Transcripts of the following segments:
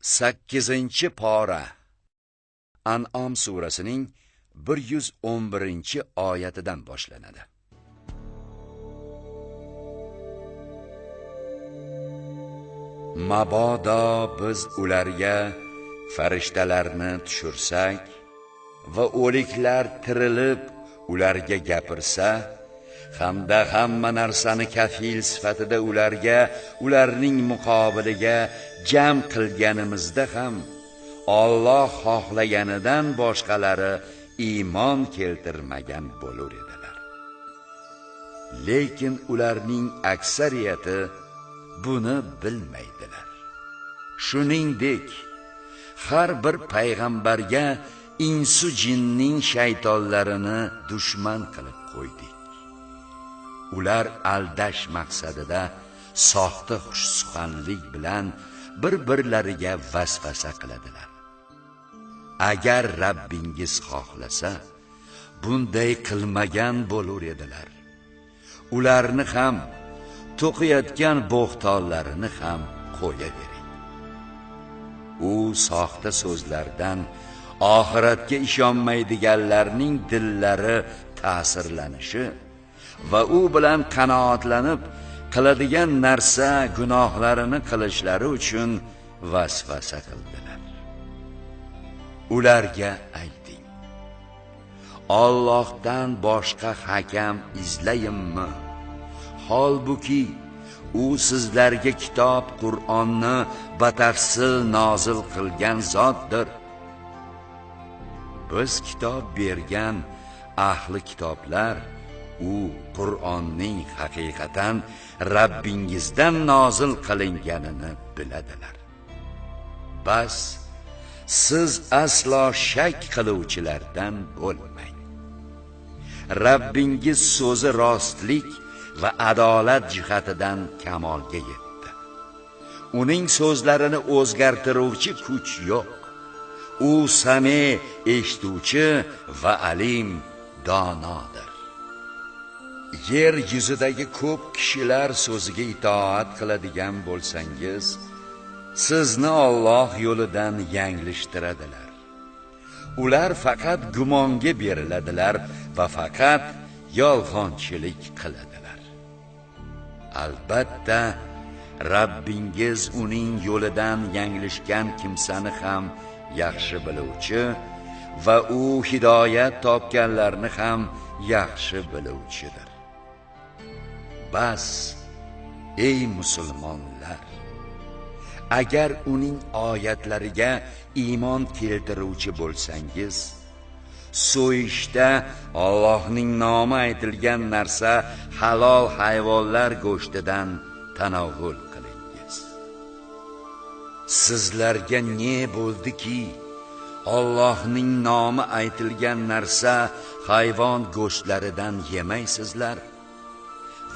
8-pora An'am surasining 111-oyatidan boshlanadi. Mabodo biz ularga farishtalarni tushursak va o'liklar tirilib ularga gapirsa, hamda hamma narsani kafil sifatida ularning muqobiliga jam qilganimizda ham Alloh xohlaganidan boshqalari iymon keltirmagan bo'lar edilar. Lekin ularning aksariyati buni bilmaydilar. Shuningdek, har bir payg'ambarga insu jinning shaytonlarini dushman qilib qo'ydik. Ular aldash maqsadida soxta xushsuxanlik bilan bir-birlariga vasvasa qiladilar. Agar Rabbingiz xohlasa, bunday qilmagan bo'lar edilar. Ularni ham, to'qiyotgan bo'xtonlarini ham qo'yavering. U soxta so'zlardan oxiratga ishonmaydiganlarning dillari ta'sirlanishi va u bilan qanoatlanib qiladigan narsa gunohlarini qilishlari uchun vasvasa qildilar. Ularga ayting: Allohdan boshqa hakam izlayimmi? Holbuki u sizlarga kitob Qur'onni batafsil nozil qilgan zotdir. Biz kitob bergan ahli kitoblar u Qur'onning haqiqatan Rabbingizdan nozil qilinganini biladilar. Bas siz aslo shak qiluvchilardan bo'lmang. Rabbingiz so'zi rostlik va adolat jihatidan kamolga yetdi. Uning so'zlarini o'zgartiruvchi kuch yo'q. U sami, eshituvchi va alim, donodir. Yer yuzidagi ko'p kishilar so'ziga itoat qiladigan bo'lsangiz, sizni Alloh yo'lidan yanglishtiradilar. Ular faqat gumonga beriladilar va faqat yolg'onchilik qiladilar. Albatta, Rabbingiz uning yo'lidan yanglishgan kimsani ham yaxshi biluvchi va u hidoyat topganlarni ham yaxshi biluvchidir. Bas, ey musulmonlar, agar uning oyatlariga iymon keltiruvchi bo'lsangiz, so'yishda Allohning nomi aytilgan narsa halol hayvonlar go'shtidan tanovvul qilingiz. Sizlarga ne bo'ldiki, Allohning nomi aytilgan narsa hayvon go'shtlaridan yemaysizlar?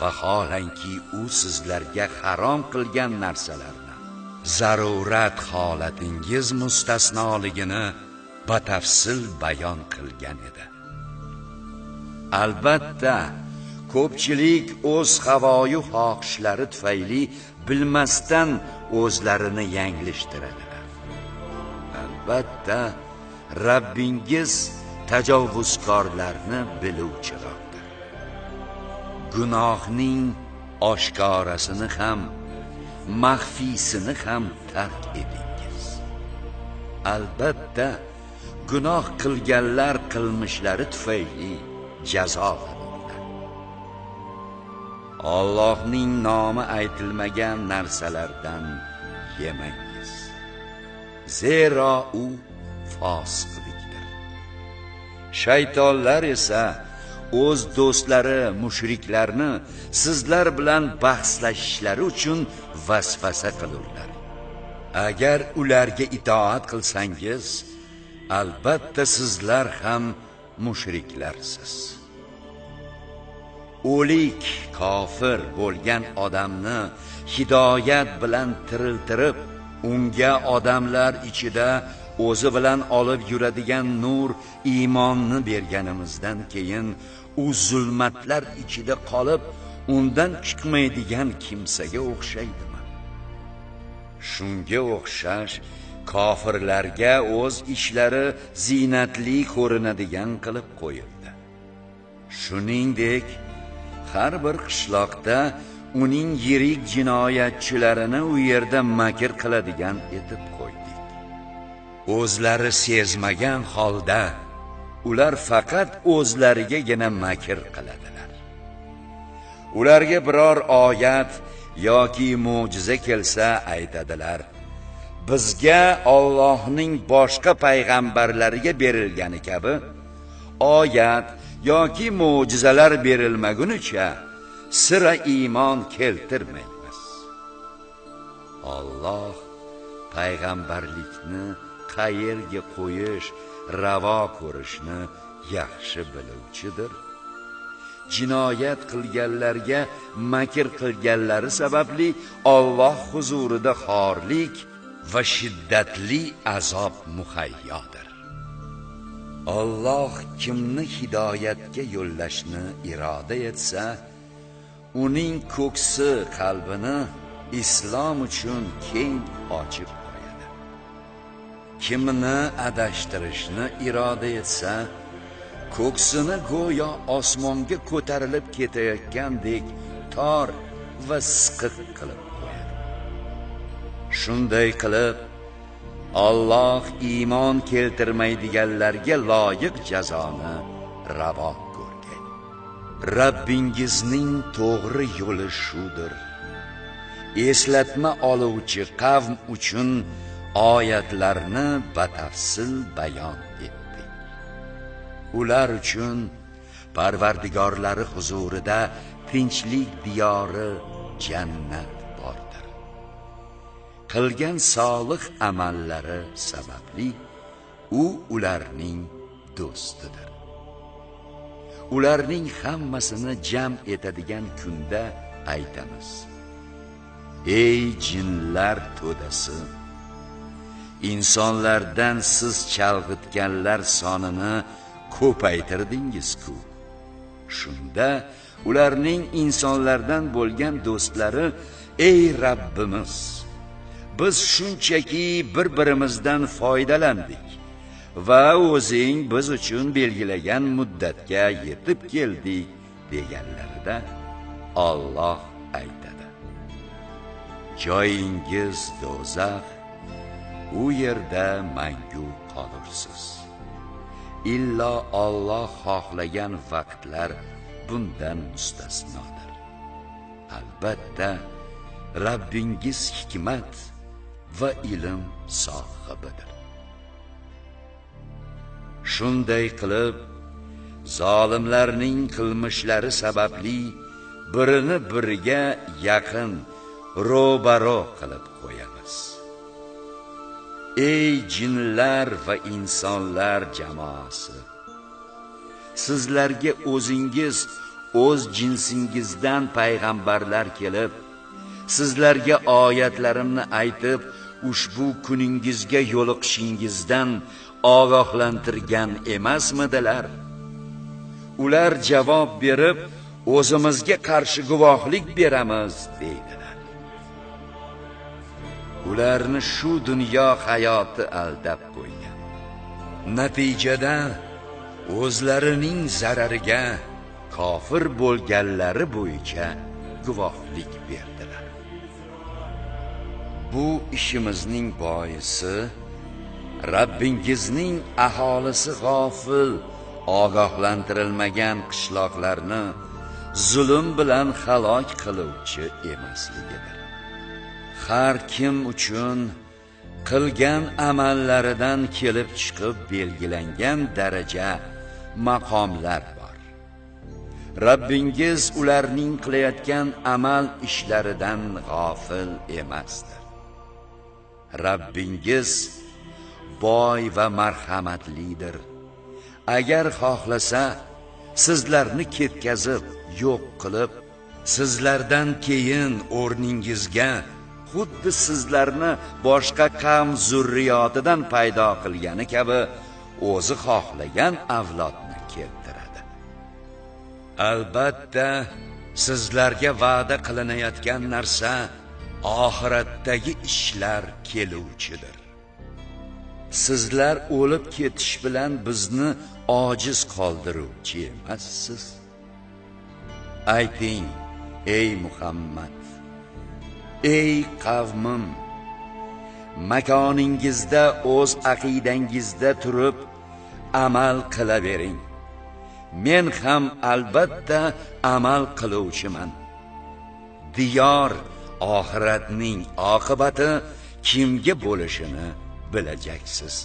Vaholanki u sizlarga harom qilgan narsalarni zarurat holatingiz mustasnoligini batafsil bayon qilgan edi. Albatta, ko'pchilik o'z havoyu xohishlari tufayli bilmasdan o'zlarini yanglishtiradilar. Albatta, Rabbingiz tajovuzkorlarni biluvchiroqdir. Gunohning oshkorasini ham, maxfiysini ham tark edingiz. Albatta, gunoh qilganlar qilmishlari tufayli jazolanadilar. Allohning nomi aytilmagan narsalardan yemangiz. Zero u fosiqlikdir. Shaytonlar esa o'z do'stlari mushriklarni sizlar bilan bahslashishlari uchun vasvasa qilurlar. Agar ularga itoat qilsangiz, albatta sizlar ham mushriklarsiz. O'lik kofir bo'lgan odamni hidoyat bilan tiriltirib, unga odamlar ichida o'zi bilan olib yuradigan nur iymonni berganimizdan keyin u zulmatlar ichida qolib, undan chiqmaydigan kimsaga o'xshaydimi? Shunga o'xshash kofirlarga o'z ishlari zinatli ko'rinadigan qilib qo'yildi. Shuningdek, har bir qishloqda uning yirik jinoyatchilarini u yerda makr qiladigan etib qo'ydik. O'zlari sezmagan holda ular faqat o'zlarigagina makr qiladilar. Ularga biror oyat yoki mo'jiza kelsa aytadilar: bizga Allohning boshqa payg'ambarlariga berilgani kabi oyat yoki mo'jizalar berilmagunicha sira iymon keltirmaymiz. Alloh payg'ambarlikni qayerga qo'yish, ravo ko'rishni yaxshi biluvchidir. Jinoyat qilganlarga makr qilganlari sababli Alloh huzurida xorlik va shiddatli azob muhayyodir. Alloh kimni hidoyatga yo'llashni iroda etsa, uning ko'ksi qalbini islom uchun keng ochib qo'yadi. Kimni adashtirishni iroda etsa, ko'ksini go'yo osmonga ko'tarilib ketayotgandek tor va siqiq qilib qo'yadi. Shunday qilib, Alloh iymon keltirmaydiganlarga loyiq jazoni ravo ko'rgan. Rabbingizning to'g'ri yo'li shudir. Eslatma oluvchi qavm uchun oyatlarni batafsil bayon etdik. Ular uchun Parvardigorlari huzurida tinchlik diyori jannat bordir. Qilgan solih amallari sababli u ularning do'stidir. Ularning hammasini jam etadigan kunda aytamiz: ey jinlar to'dasi, insonlardan siz chalg'itganlar sonini ko'paytirdingiz-ku. Shunda ularning insonlardan bo'lgan do'stlari: ey Rabbimiz, biz shunchaki bir-birimizdan foydalandik va o'zing biz uchun belgilagan muddatga yetib keldik deganlarida Alloh aytadi: joyingiz do'zax, u yerda mangu qolursiz. Illo Alloh xohlagan vaqtlar bundan mustasnodir. Albatta, Rabbingiz hikmat va ilm sohibidir. Shunday qilib, zolimlarning qilmishlari sababli birini biriga yaqin, ro'baro qilib qo'yamiz. Ey jinlar va insonlar jamoasi, sizlarga o'zingiz o'z jinsingizdan payg'ambarlar kelib, sizlarga oyatlarimni aytib, ushbu kuningizga yo'liqishingizdan ogohlantirgan emasmidilar? Ular javob berib, o'zimizga qarshi guvohlik beramiz deydilar. Ularni shu dunyo hayoti aldab qo'ygan. Natijada o'zlarining zarariga kofir bo'lganlari bo'yicha guvohlik berdilar. Bu ishimizning boisi Rabbingizning aholisi g'ofil, ogohlantirilmagan qishloqlarni zulm bilan halok qiluvchi emasligidir. Har kim uchun qilgan amallaridan kelib chiqib belgilangan daraja, maqomlar bor. Rabbingiz ularning qilayotgan amal ishlaridan g'ofil emasdir. Rabbingiz boy va marhamatlidir. Agar xohlasa, sizlarni ketkazib, yo'q qilib, sizlardan keyin o'rningizga xuddi sizlarni boshqa qavm zurriyotidan paydo qilgani kabi o'zi xohlagan avlodni keltiradi. Albatta, sizlarga va'da qilinayotgan narsa oxiratdagi ishlar keluvchidir. sizlar o'lib ketish bilan bizni ojiz qoldiruvchi emassiz. Ayting, ey Muhammad, ey qavmim, makoningizda o'z aqidangizda turib amal qilavering. Men ham albatta amal qiluvchiman. Diyor oxiratning oqibati kimga bo'lishini bilajaksiz.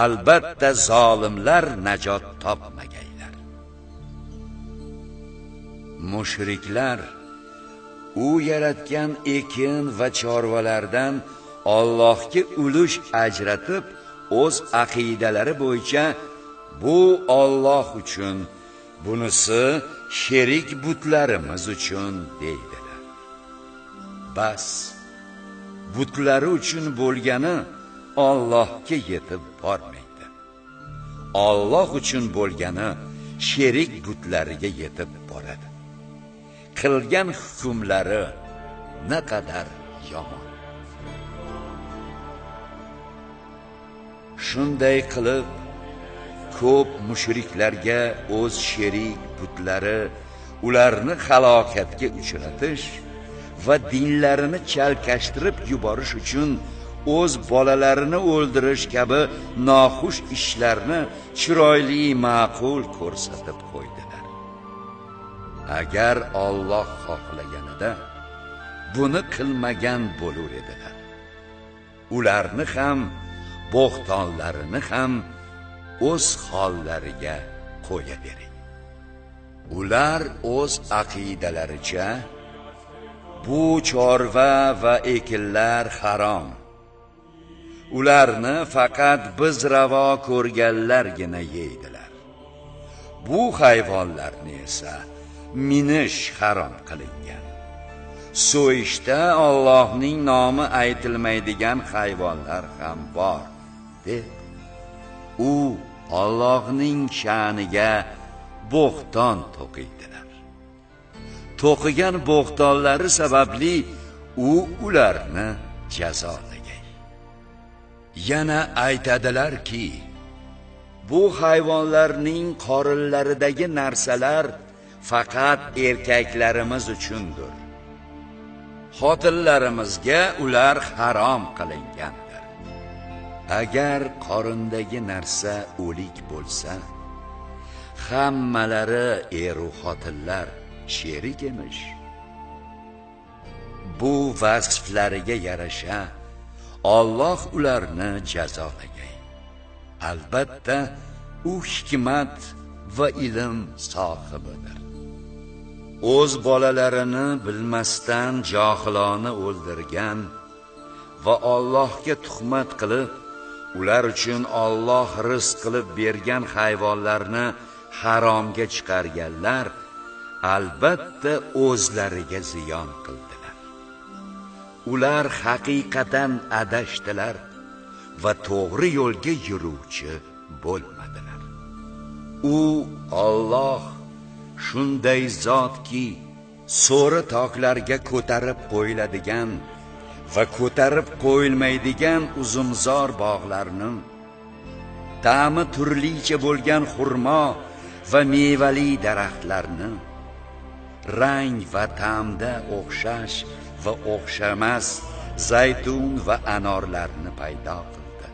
Albatta zolimlar najot topmagaylar. Mushriklar u yaratgan ekin va chorvalardan Allohga ulush ajratib, o'z aqidalari bo'yicha bu Alloh uchun, bunisi sherik butlarimiz uchun deydilar. Bas, butlari uchun bo'lgani Allohga yetib bormaydi. Alloh uchun bo'lgani sherik butlariga yetib boradi. Qilgan hukmlari naqadar yomon. Shunday qilib, ko'p mushriklarga o'z sherik butlari ularni halokatga uchratish va dinlarini chalkashtirib yuborish uchun o'z bolalarini o'ldirish kabi noxush ishlarni chiroyli ma'qul ko'rsatib qo'ydilar. Agar Alloh xohlaganida buni qilmagan bo'lar edilar. Ularni ham, bo'xtonlarini ham o'z hollariga qo'yavering. Ular o'z aqidalaricha bu chorva va ekinlar harom. Ularni faqat biz ravo ko'rganlargina yeydilar. Bu hayvonlarni esa minish harom qilingan. So'yishda Allohning nomi aytilmaydigan hayvonlar ham bor, deb u Allohning sha'niga bo'xton to'qiydilar. To'qigan bo'xtonlari sababli u ularni jazolagay. Yana aytadilarki, bu hayvonlarning qorinlaridagi narsalar faqat erkaklarimiz uchundir. Xotinlarimizga ular harom qilingandir. Agar qorindagi narsa o'lik bo'lsa, hammalari eru xotinlar sherik emish. Bu vasflariga yarasha Alloh ularni jazolagay. Albatta u hikmat va ilm sohibidir. O'z bolalarini bilmasdan johilona o'ldirgan va Allohga tuhmat qilib, ular uchun Alloh rizq qilib bergan hayvonlarni haromga chiqarganlar albatta o'zlariga ziyon qildilar. Ular haqiqatan adashdilar va to'g'ri yo'lga yuruvchi bo'lmadilar. U Alloh shunday zotki, so'ri toqlarga ko'tarib qo'yiladigan va ko'tarib qo'yilmaydigan uzumzor bog'larni, ta'mi turlicha bo'lgan xurmo va mevali daraxtlarni, rang va ta'mda o'xshash va o'xshamas zaytun va anorlarni paydo qildi.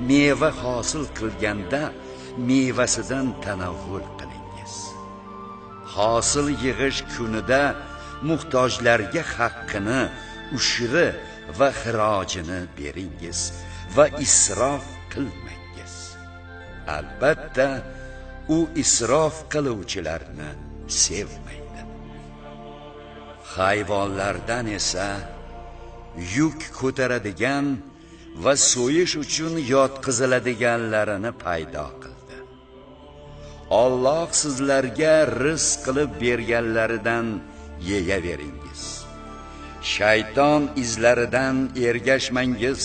Meva hosil qilganda mevasidan tanavvul qilingiz. Hosil yig'ish kunida muhtojlarga haqqini, ushri va xirojini beringiz va isrof qilmangiz. Albatta u isrof qiluvchilarni sevmaydi. Hayvonlardan esa yuk ko'taradigan va so'yish uchun yotqiziladiganlarini paydo qildi. Alloh sizlarga rizq qilib berganlaridan yeyaveringiz. Shayton izlaridan ergashmangiz,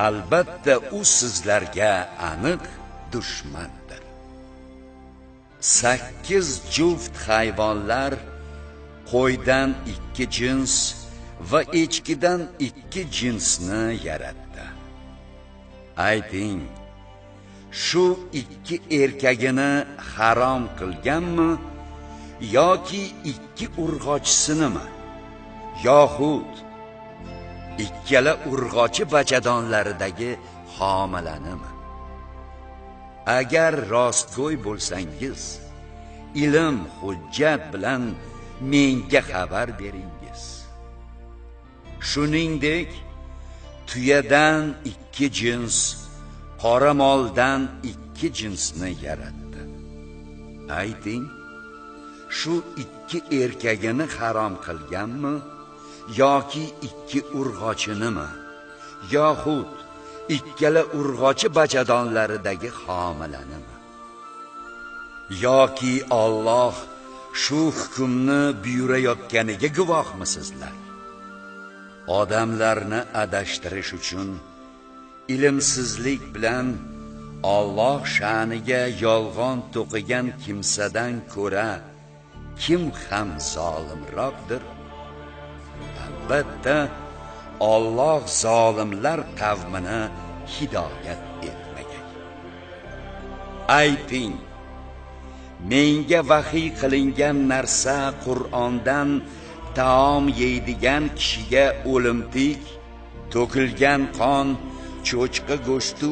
albatta u sizlarga aniq dushmandir. 8 juft hayvonlar, qo'ydan 2 jins va echkidan 2 jinsni yaratdi. Ayting, shu ikki erkagini harom qilganmi yoki ikki urg'ochisinimi, yoxud ikkala urg'ochi bachadonlaridagi homilanimi? Agar rostgo'y bo'lsangiz, ilm, hujjat bilan menga xabar beringiz. Shuningdek, tuyadan ikki jins, qora moldan ikki jinsni yaratdi. Ayting, shu ikki erkagini harom qilganmi yoki ikki urg'ochinimi, yoxud ikkala urg'ochi bachadonlaridagi homilanimi? Yoki Alloh shu hukmni buyurayotganiga guvohmisizlar? Odamlarni adashtirish uchun ilmsizlik bilan Alloh sha'niga yolg'on to'qigan kimsadan ko'ra kim ham zolimroqdir? Albatta, Alloh zolimlar qavmini hidoyat etmagan. Ayting, menga vahiy qilingan narsa Qur'ondan taom yeydigan kishiga o'limtik, to'kilgan qon, cho'chqa go'shti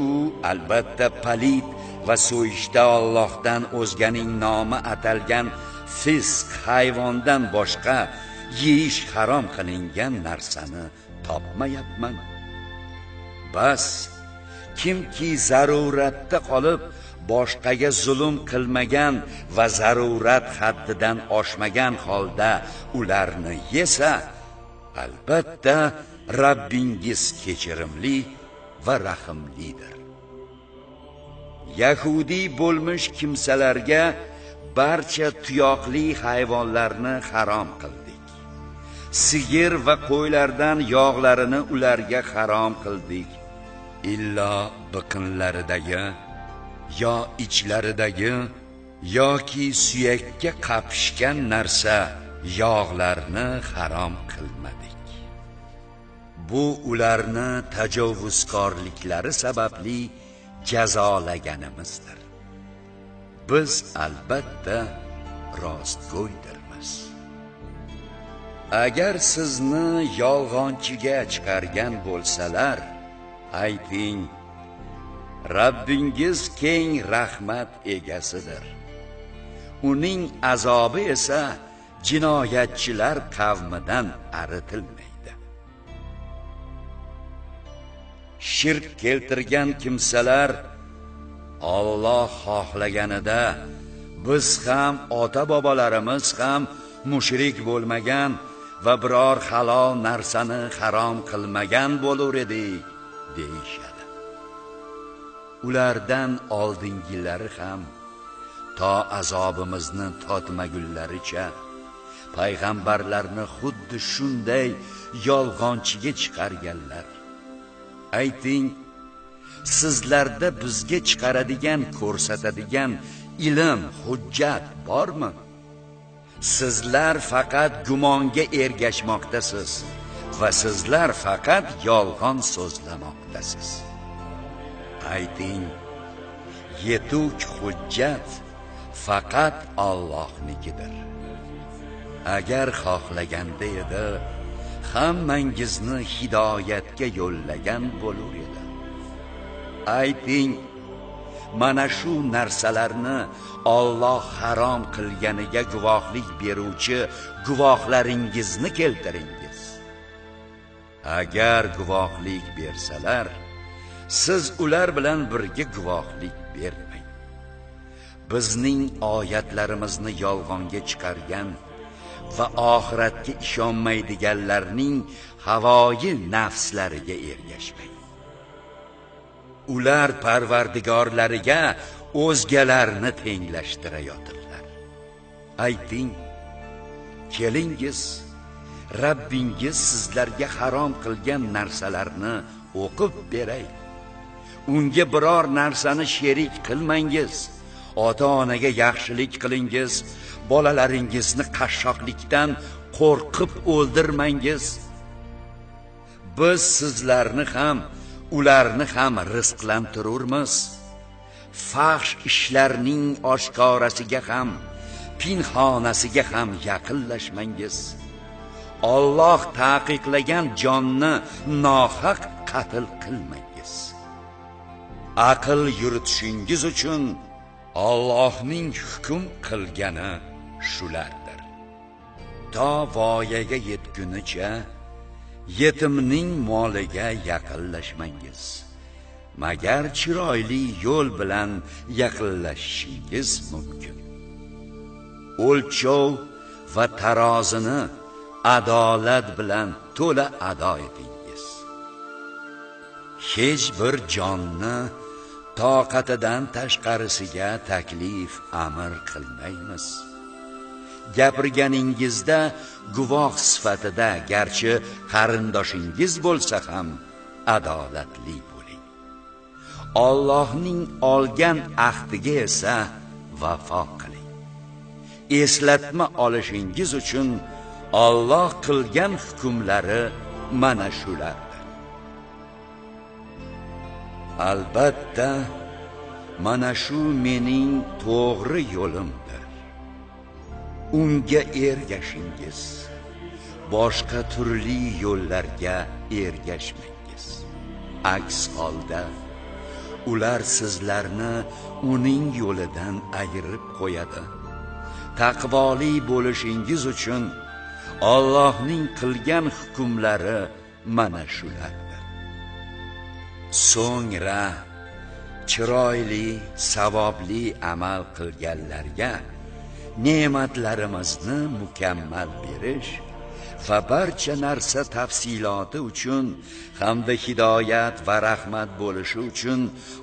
albatta palid va so'yishda Allohdan o'zganing nomi atalgan fisq hayvondan boshqa yeyish harom qilingan narsani topmayapman. Bas, kimki zaruratda qolib boshqaga zulm qilmagan va zarurat haddidan oshmagan holda ularni yesa, albatta Rabbingiz kechirimli va rahimlidir. Yahudi bo'lmish kimsalarga barcha tuyoqli hayvonlarni harom qildik. Sigir va qo'ylardan yog'larini ularga harom qildik. Illo biqinlaridagi yo ichlaridagi yoki suyakka qapishgan narsa yog'larni harom qilmadik. Bu ularni tajovuzkorliklari sababli jazolaganimizdir. Biz albatta rostgo'ydirmiz. Agar sizni yolg'onchiga chiqargan bo'lsalar, ayting, Rabbingiz keng rahmat egasidir. Uning azobi esa jinoyatchilar qavmidan aritilmaydi. Shirk keltirgan kimsalar Alloh xohlaganida biz ham ota-bobolarimiz ham mushrik bo'lmagan va biror halol narsani harom qilmagan bo'lar edik deyishadi. Ulardan oldingilari ham to azobimizni totmagunlaricha payg'ambarlarni xuddi shunday yolg'onchiga chiqarganlar. Ayting, sizlarda bizga chiqaradigan, ko'rsatadigan ilm, hujjat bormi? Sizlar faqat gumonga ergashmoqdasiz va sizlar faqat yolg'on so'zlamoqdasiz. Ayting, yetuk hujjat faqat Allohnikidir. Agar xohlaganda edi, hammangizni hidoyatga yo'llagan bo'lar edi. Ayting, mana shu narsalarni Alloh harom qilganiga guvohlik beruvchi guvohlaringizni keltiringiz. Agar guvohlik bersalar, siz ular bilan birga guvohlik bermang. Bizning oyatlarimizni yolg'onga chiqargan va oxiratga ishonmaydiganlarning havoyi nafslariga ergashmang. Ular parvardigorlariga o'zgalarni tenglashtirayotirlar. Ayting, kelingiz, Rabbingiz sizlarga harom qilgan narsalarni o'qib beray. Unga biror narsani sherik qilmangiz. Ota-onaga yaxshilik qilingiz, bolalaringizni qashshoqlikdan qo'rqib o'ldirmangiz. Biz sizlarni ham ularni ham rizqlantirurmiz. Fahsh ishlarning oshkorasiga ham, pinhonasiga ham yaqinlashmangiz. Alloh taqiqlagan jonni nohaq qatl qilmangiz. Aql yuritishingiz uchun Allohning hukm qilgani shulardir. To voyaga yetgunicha yetimning moliga yaqinlashmangiz. Magar chiroyli yo'l bilan yaqinlashishingiz mumkin. O'lchov va tarozini adolat bilan to'la ado etingiz. Hech bir jonni toqatidan tashqarisiga taklif amr qilmaymiz. Gapirganingizda guvoh sifatida garchi qarindoshingiz bo'lsa ham adolatli bo'ling. Allohning olgan ahdiga esa vafo qiling. Eslatma olishingiz uchun Alloh qilgan hukmlari mana shulardir. Albatta, mana shu mening to'g'ri yo'limdir. Unga ergashingiz. Boshqa turli yo'llarga ergashmangiz. Aks holda ular sizlarni uning yo'lidan ayirib qo'yadi. Taqvoli bo'lishingiz uchun Allohning qilgan hukmlari mana shulardir. So'ngra chiroyli, savobli amal qilganlarga ne'matlarimizni mukammal berish va barcha narsa tafsiloti uchun hamda hidoyat va rahmat bo'lishi uchun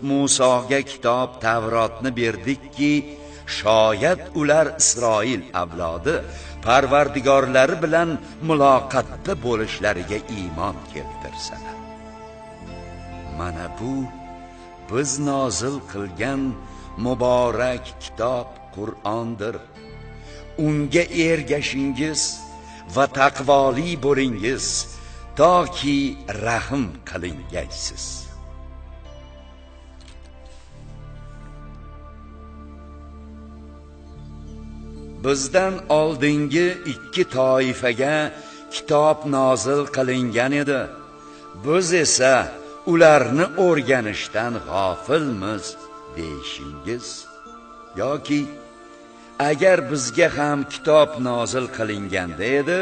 Musoga kitob Tavrotni berdikki, shoyat ular Isroil avlodi Parvardigorlari bilan muloqotda bo'lishlariga iymon keltirsalar. Mana bu biz nozil qilgan muborak kitob Qur'ondir. Unga ergashingiz va taqvoli bo'lingiz, toki rahm qilingaysiz. Bizdan oldingi ikki toifaga kitob nozil qilingan edi. Biz esa ularni o'rganishdan g'ofilmiz deyishingiz, yoki agar bizga ham kitob nozil qilinganda edi,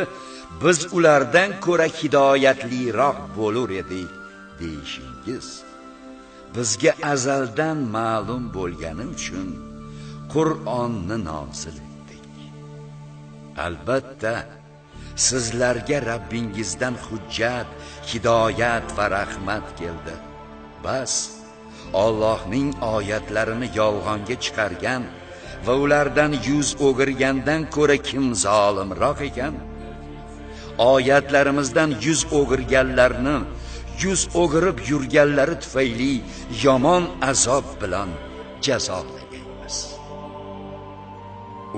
biz ulardan ko'ra hidoyatliroq bo'lur edik deyishingiz, bizga azaldan ma'lum bo'lgani uchun Qur'onni nozil etdik. Albatta, sizlarga Rabbingizdan hujjat, hidoyat va rahmat keldi. Bas, Allohning oyatlarini yolg'onga chiqargan va ulardan yuz o'girgandan ko'ra kim zolimroq ekan? Oyatlarimizdan yuz o'girganlarni, yuz o'girib yurganlari tufayli yomon azob bilan jazolaymiz.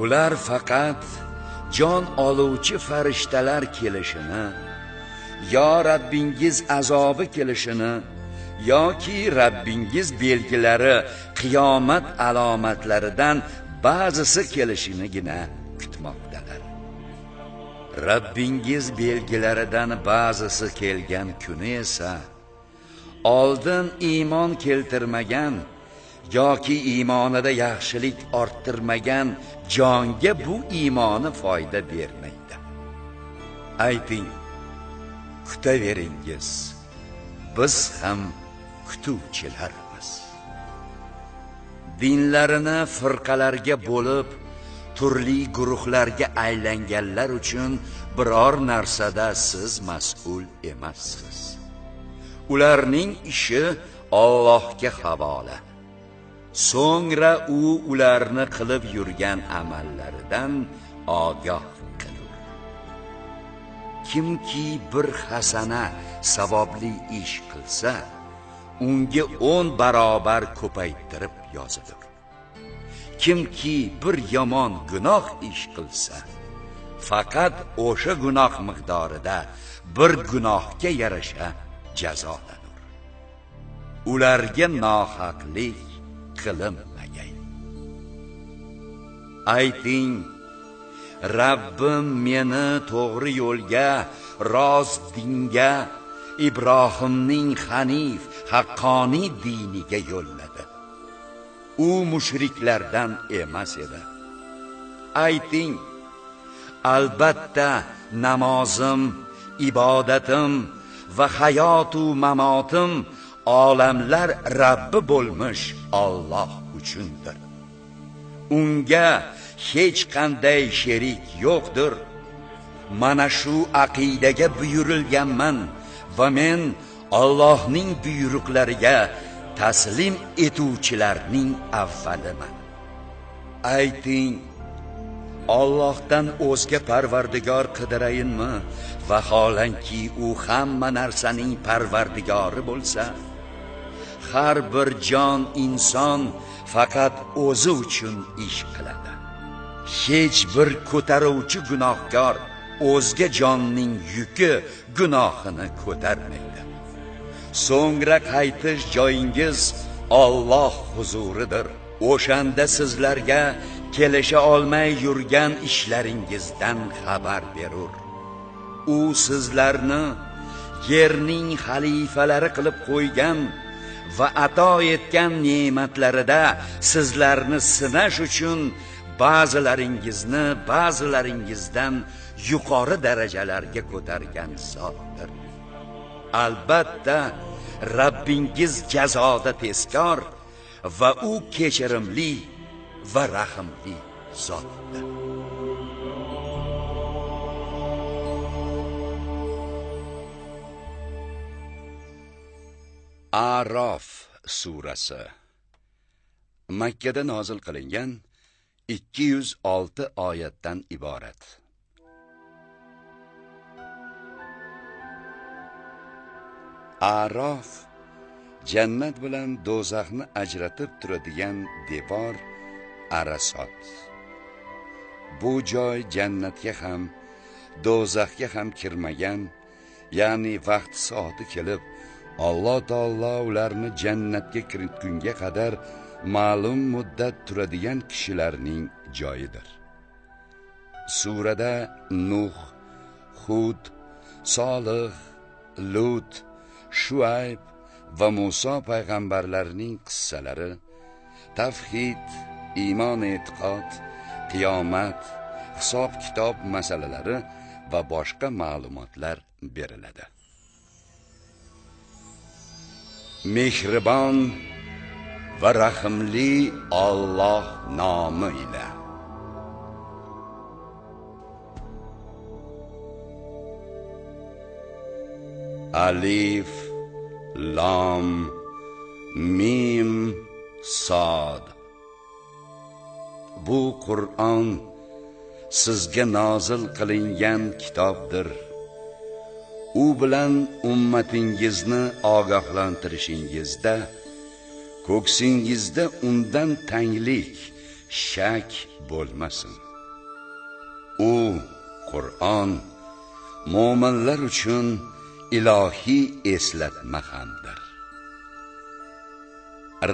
Ular faqat jon oluvchi farishtalar kelishini, yo Rabbingiz azobi kelishini, yoki Rabbingiz belgilari, qiyomat alomatlaridan ba'zisi kelishinigina kutmoqdalar. Rabbingiz belgilaridan ba'zisi kelgan kuni esa oldin iymon keltirmagan yoki iymonida yaxshilik orttirmagan jonga bu iymoni foyda bermaydi. Ayting, kutaveringiz, biz ham kutuvchilarmiz. Dinlarini firqalarga bo'lib, turli guruhlarga aylanganlar uchun biror narsada siz mas'ul emassiz. Ularning ishi Allohga havola. So'ngra u ularni qilib yurgan amallaridan ogoh qilur. Kimki bir hasana savobli ish qilsa, unga 10 barobar ko'paytirib yozilir. Kimki bir yomon gunoh ish qilsa, faqat o'sha gunoh miqdorida bir gunohga yarasha jazolanur. ularga nohaqlik qilinmagay. Ayting, Rabbim meni to'g'ri yo'lga, rost dinga, Ibrohimning hanif, haqqoniy diniga yo'lladi. U mushriklardan emas edi. Ayting, albatta namozim, ibodatim va hayotu mamotim olamlar Rabbi bo'lmish Alloh uchundir. Unga hech qanday sherik yo'qdir. Mana shu aqidaga buyurilganman va men Allohning buyruqlariga taslim etuvchilarning avvaliman. Ayting, Allohdan o'zga parvardigor qidirayinmi? Vaholanki u hamma narsaning parvardigori bo'lsa, har bir jon inson faqat o'zi uchun ish qiladi. Hech bir ko'taruvchi gunohkor o'zga jonning yuki gunohini ko'tarmaydi. So'ngra qaytish joyingiz Alloh huzuridir. O'shanda sizlarga kelisha olmay yurgan ishlaringizdan xabar berur. U sizlarni yerning xalifalari qilib qo'ygan va ato etgan ne'matlarida sizlarni sinash uchun ba'zilaringizni ba'zilaringizdan yuqori darajalarga ko'targan zotdir. Albatta, Rabbingiz jazoda tezkor va u kechirimli va rahimli zotdir. A'rof surasi Makka da nozil qilingan 206 oyatdan iborat. A'rof jannat bilan do'zaxni ajratib turadigan devor, arasot. Bu joy jannatga ham, do'zaxga ham kirmagan, ya'ni vaqt soati kelib, Alloh taolo ularni jannatga kiritgunga qadar ma'lum muddat turadigan kishilarning joyidir. Surada Nuh, Hud, Solih, Lut, Shuayb va Muso payg'ambarlarning qissalari, tavhid, iymon, e'tiqod, qiyomat, hisob-kitob masalalari va boshqa ma'lumotlar beriladi. Mehribon va rahimli Alloh nomi ila. Alif, Lam, Mim, Sad. Bu Qur'on sizga nozil qilingan kitobdir. U bilan ummatingizni ogohlantirishingizda, ko'ksingizda undan tanglik, shak bo'lmasin. U Qur'on mo'minlar uchun ilohiy eslatma hamdir.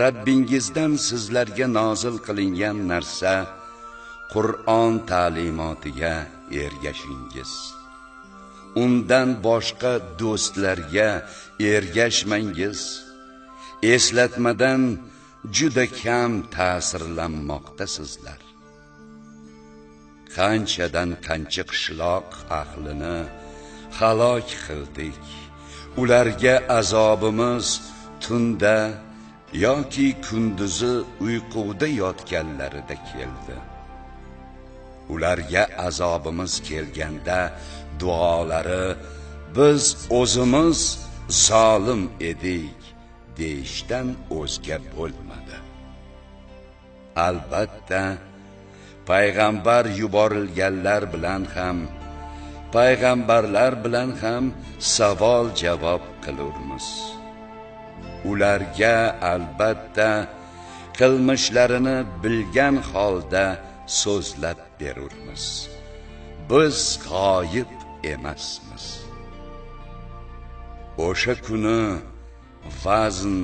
Rabbingizdan sizlarga nozil qilingan narsa Qur'on ta'limotiga ergashingiz. Undan boshqa do'stlarga ergashmangiz. Eslatmadan juda kam ta'sirlanmoqdasizlar. Qanchadan qancha qishloq ahlini halok qildik. Ularga azobimiz tunda yoki kunduzi uyquda yotganlarida keldi. Ularga azobimiz kelganda duolari biz o'zimiz zolim edik deyishdan o'zga bo'lmadi. Albatta, payg'ambar yuborilganlar bilan ham, payg'ambarlar bilan ham savol javob qilurmiz. Ularga albatta qilmishlarini bilgan holda so'zlab berurmiz. Biz g'oyib emasmiz. O'sha kuni vazn,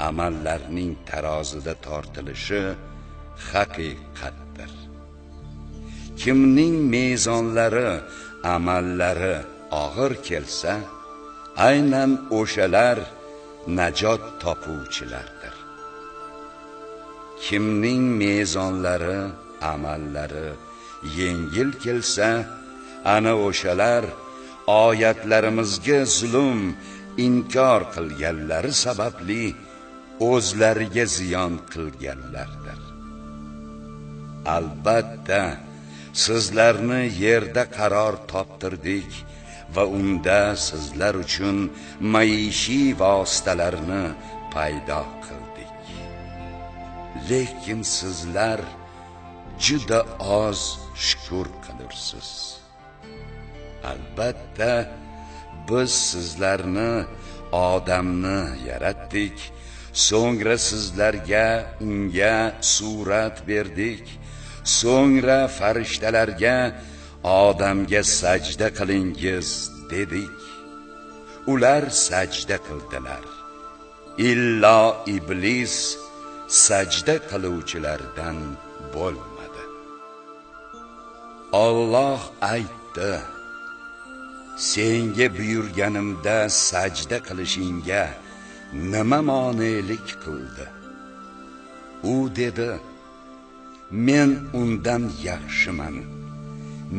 amallarning tarozida tortilishi haqiqatdir. Kimning mezonlari, amallari og'ir kelsa, aynan o'shalar najot topuvchilardir. Kimning mezonlari, amallari yengil kelsa, ana o'shalar oyatlarimizga zulm, inkor qilganlari sababli o'zlariga ziyon qilganlardir. Albatta, sizlarni yerda qaror toptirdik va unda sizlar uchun maishiy vositalarni paydo qildik. Lekin sizlar juda oz shukr qilursiz. Albatta, biz sizlarni odamni yaratdik, so'ngra sizlarga unga surat berdik, so'ngra farishtalarga odamga sajda qilingiz dedik. Ular sajda qildilar. Illo iblis sajda qiluvchilardan bo'lmadi. Alloh aytdi: senga buyurganimda sajda qilishingga nima monelik qildi? U dedi: men undan yaxshiman.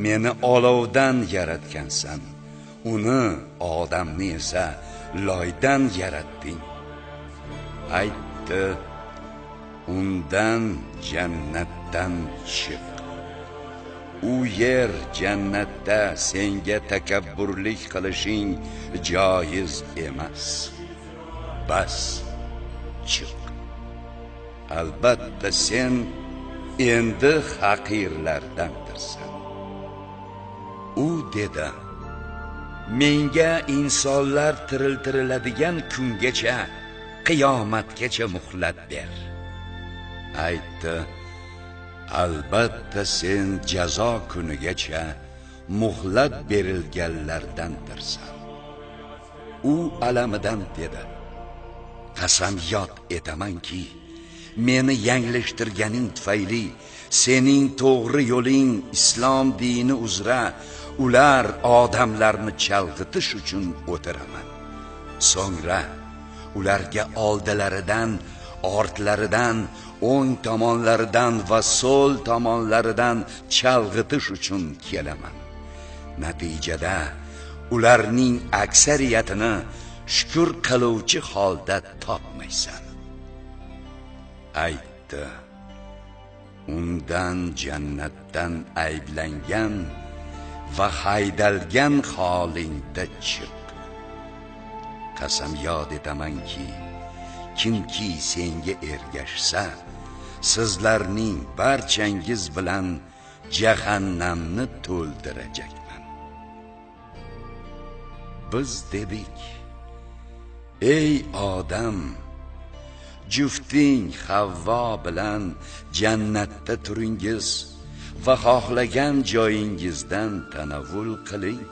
Meni olovdan yaratgansan, uni odamni esa loydan yaratding. Aytdi: undan jannatdan chiq. U yer jannatda senga takabburlik qilishing joiz emas. Bas, chiq. Albatta sen endi haqirlardandirsan. U dedi: menga insonlar tiriltiriladigan kungacha, qiyomatgacha muhlat ber. Aytdi: albatta sen jazo kunigacha muhlat berilganlardandirsan. U alamidan dedi: qasamyod etamanki, meni yanglishtirganing tufayli sening to'g'ri yo'ling islom dini uzra ular odamlarni chalg'itish uchun o'tiraman. So'ngra ularga oldilaridan, ortlaridan, o'ng tomonlaridan va so'l tomonlaridan chalg'itish uchun kelaman. Natijada ularning aksariyatini shukr qiluvchi holda topmaysan. Aytdi: undan jannatdan ayblangan va haydalgan holingda chiq. Qasamyod etamanki, kimki senga ergashsa, sizlarning barchangiz bilan jahannamni to'ldirajakman. Biz dedik: ey odam, jufting Havvo bilan jannatda turingiz va xohlagan joyingizdan tanavvul qiling.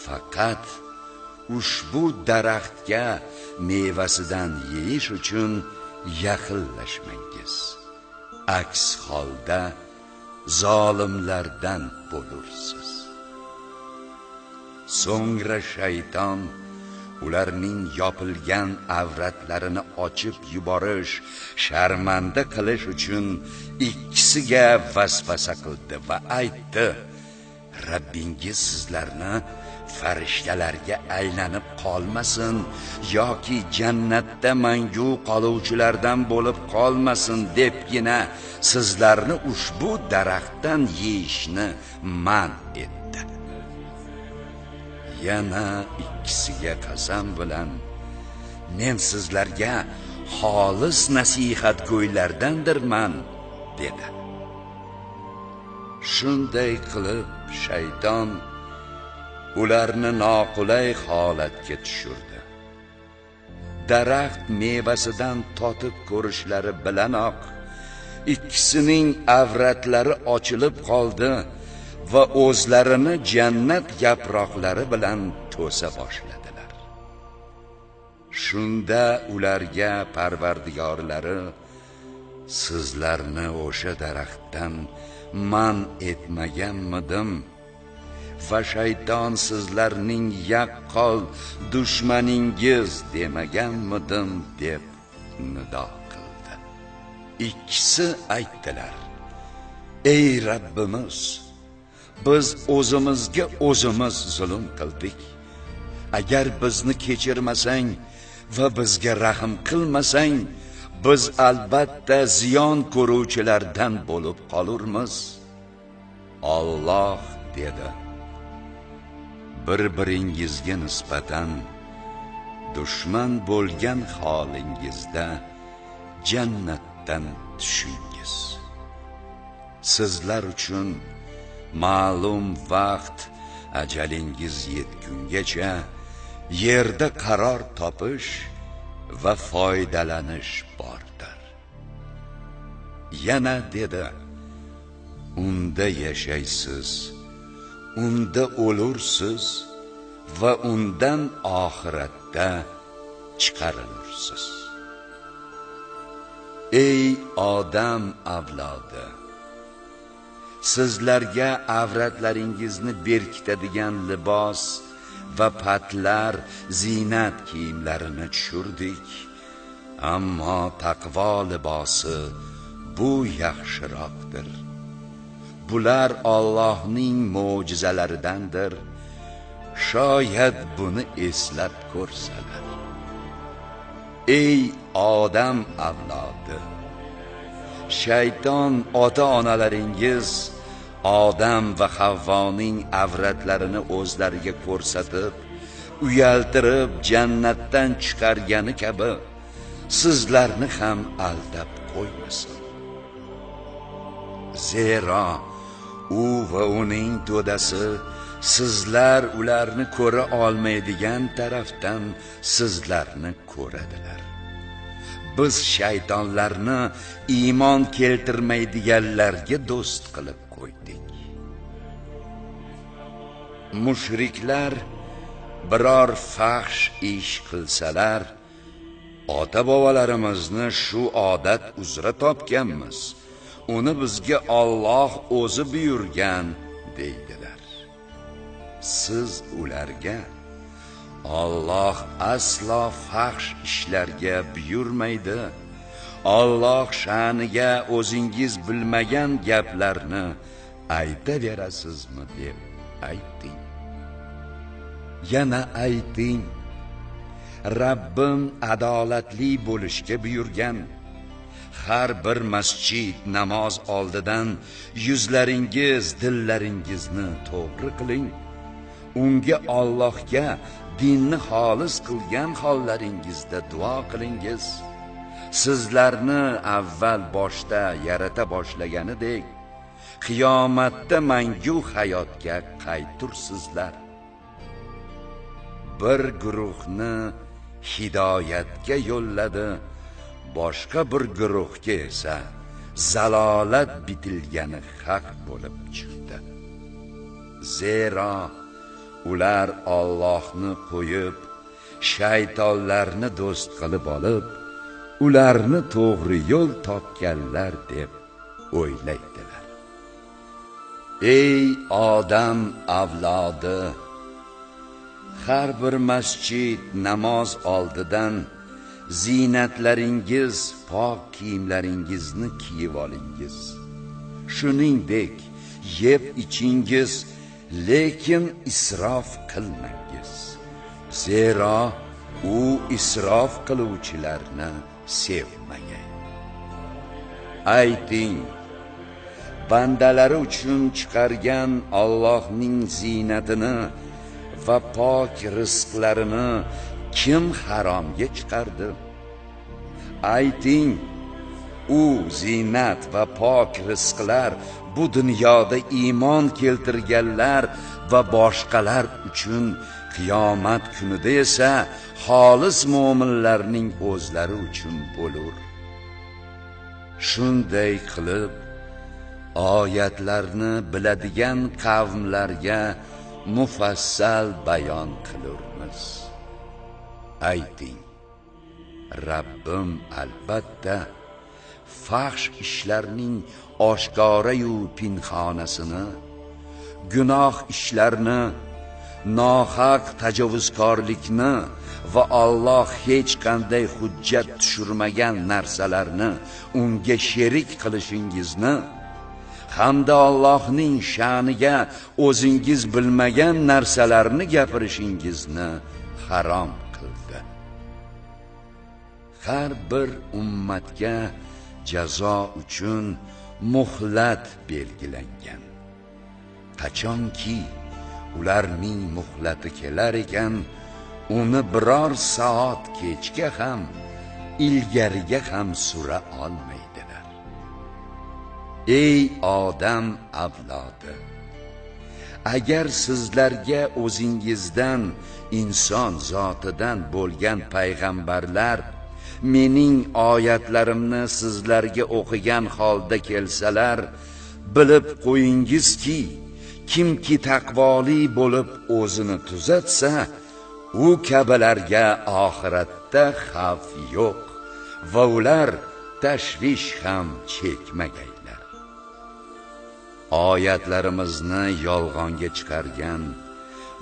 Faqat ushbu daraxtga mevasidan yeyish uchun yaqinlashmangiz. Aks holda zolimlardan bo'lursiz. So'ngra shayton ularning yopilgan avratlarini ochib yuborish, sharmanda qilish uchun ikkisiga vasvasa qildi va aytdi: Rabbingiz sizlarni farishtalarga aylanib qolmasin yoki jannatda mangu qoluvchilardan bo'lib qolmasin debgina sizlarni ushbu daraxtdan yeyishni man etdi. Yana ikkisiga qasam bilan: men sizlarga xolis nasihatgo'ylardandirman dedi. Shunday qilib shayton ularni noqulay holatga tushirdi. Daraxt mevasidan totib ko'rishlari bilanoq ikkisining avratlari ochilib qoldi va o'zlarini jannat yaproqlari bilan to'sa boshladilar. Shunda ularga Parvardigorlari sizlarni o'sha daraxtdan man etmaganmidim va shayton sizlarning yaqqol dushmaningiz demaganmidim deb nido qildi. Ikkisi aytdilar: ey Rabbimiz, biz o'zimizga o'zimiz zulm qildik. Agar bizni kechirmasang va bizga rahm qilmasang, biz albatta ziyon ko'ruvchilardan bo'lib qolurmiz. Alloh dedi: bir-biringizga nisbatan dushman bo'lgan holingizda jannatdan tushingiz. Sizlar uchun ma'lum vaqt ajalingiz yetgungacha yerda qaror topish va foydalanish bordir. Yana dedi: unda yashaysiz, unda o'lursiz va undan oxiratda chiqarilursiz. Ey odam avlodi, sizlarga avratlaringizni berkitadigan libos va patlar, zinat kiyimlarini tushirdik. Ammo taqvo libosi bu yaxshiroqdir. Bular Allohning mo'jizalaridandir. Shoyat buni eslab ko'rsalar. Ey odam avlodi, shayton ota-onalaringiz Odam va Havvoning avratlarini o'zlariga ko'rsatib, uyaltirib jannatdan chiqargani kabi sizlarni ham aldab qo'ymasin. Zero u va uning to'dasi sizlar ularni ko'ra olmaydigan tarafdan sizlarni ko'radilar. Biz shaytonlarni iymon keltirmaydiganlarga do'st qilib qo'ydik. Mushriklar biror fahsh ish qilsalar, ota-bobolarimizni shu odat uzra topganmiz, uni bizga Alloh o'zi buyurgan deydilar. Siz ularga: Alloh aslo fahsh ishlarga buyurmaydi. Alloh sha'niga o'zingiz bilmagan gaplarni aytaverasizmi deb ayting. Yana ayting: Rabbim adolatli bo'lishga buyurgan. Har bir masjid namoz oldidan yuzlaringiz, dillaringizni to'g'ri qiling. Unga Allohga dinni xolis qilgan hollaringizda duo qilingiz. Sizlarni avval boshda yarata boshlaganidek, qiyomatda mangu hayotga qaytursizlar. Bir guruhni hidoyatga yo'lladi, boshqa bir guruhga esa zalolat bitilgani haq bo'lib chiqdi. Zero ular Allohni qo'yib, shaytonlarni do'st qilib olib, ularni to'g'ri yo'l topganlar deb o'ylaydilar. Ey odam avlodi, har bir masjid namoz oldidan zinatlaringiz, pok kiyimlaringizni kiyib olingiz. Shuningdek, yeb ichingiz, lekin isrof qilmangiz. Zero u isrof qiluvchilarni sevmagan. Ayting: bandalari uchun chiqargan Allohning zinatini va pok rizqlarini kim haromga chiqardi? Ayting: u zinat va pok rizqlar bu dunyoda iymon keltirganlar va boshqalar uchun, qiyomat kunida esa xolis mo'minlarning o'zlari uchun bo'lur. Shunday qilib oyatlarni biladigan qavmlarga mufassal bayon qilurmiz. Ayting: Rabbim albatta fahsh ishlarning oshkorayu pinxonasini, gunoh ishlarni, nohaq tajovuzkorlikni va Alloh hech qanday hujjat tushirmagan narsalarni unga sherik qilishingizni hamda Allohning sha'niga o'zingiz bilmagan narsalarni gapirishingizni harom qildi. Har bir ummatga jazo uchun muhlat belgilangan. Qachonki ularning muhlati kelar ekan, uni biror soat kechga ham, ilgariga ham sura olmaydilar. Ey odam avlodi, agar sizlarga o'zingizdan inson zotidan bo'lgan payg'ambarlar mening oyatlarimni sizlarga o'qigan holda kelsalar, bilib qo'yingizki, kimki taqvoli bo'lib o'zini tuzatsa, u kabalarga oxiratda xavf yo'q va ular tashvish ham chekmagaylar. Oyatlarimizni yolg'onga chiqargan